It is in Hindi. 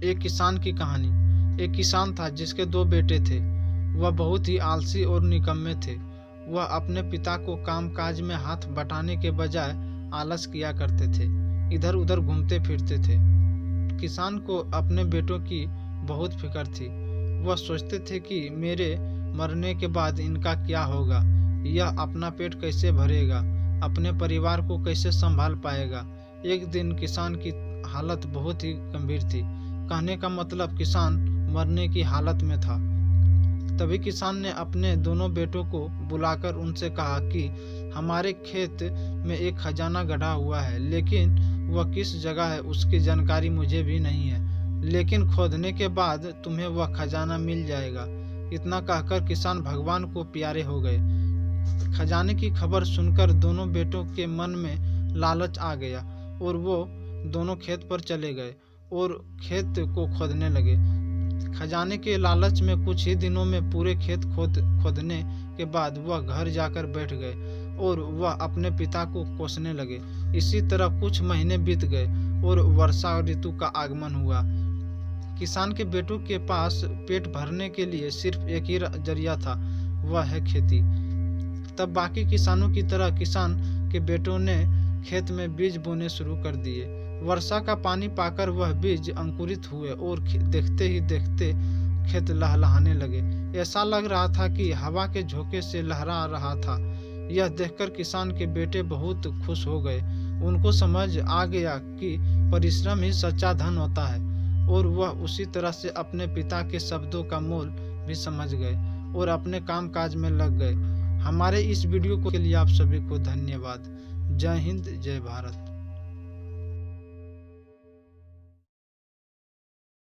एक किसान की कहानी। एक किसान था जिसके दो बेटे थे। वह बहुत ही आलसी और निकम्मे थे। वह अपने पिता को कामकाज में हाथ बटाने के बजाय आलस किया करते थे, इधर उधर घूमते फिरते थे। किसान को अपने बेटों की बहुत फिक्र थी। वह सोचते थे कि मेरे मरने के बाद इनका क्या होगा, यह अपना पेट कैसे भरेगा, अपने परिवार को कैसे संभाल पाएगा। एक दिन किसान की हालत बहुत ही गंभीर थी। कहने का मतलब किसान मरने की हालत में था। तभी किसान ने अपने दोनों बेटों को बुलाकर उनसे कहा कि हमारे खेत में एक खजाना गढ़ा हुआ है, लेकिन वह किस जगह है उसकी जानकारी मुझे भी नहीं है, लेकिन खोदने के बाद तुम्हें वह खजाना मिल जाएगा। इतना कहकर किसान भगवान को प्यारे हो गए। खजाने की खबर सुनकर दोनों बेटों के मन में लालच आ गया और वो दोनों खेत पर चले गए और खेत को खोदने लगे। खजाने के लालच में कुछ ही दिनों में पूरे खेत खोदने के बाद वह घर जाकर बैठ गए और वह अपने पिता को कोसने लगे। इसी तरह कुछ महीने बीत गए और वर्षा ऋतु का आगमन हुआ। किसान के बेटों के पास पेट भरने के लिए सिर्फ एक ही जरिया था, वह है खेती। तब बाकी किसानों की तरह किसान के बेटों ने खेत में बीज बोने शुरू कर दिए। वर्षा का पानी पाकर वह बीज अंकुरित हुए और देखते ही देखते खेत लहलहाने लगे। ऐसा लग रहा था कि हवा के झोंके से लहरा रहा था। यह देखकर किसान के बेटे बहुत खुश हो गए। उनको समझ आ गया कि परिश्रम ही सच्चा धन होता है और वह उसी तरह से अपने पिता के शब्दों का मोल भी समझ गए और अपने काम काज में लग गए। हमारे इस वीडियो के लिए आप सभी को धन्यवाद। जय हिंद, जय भारत।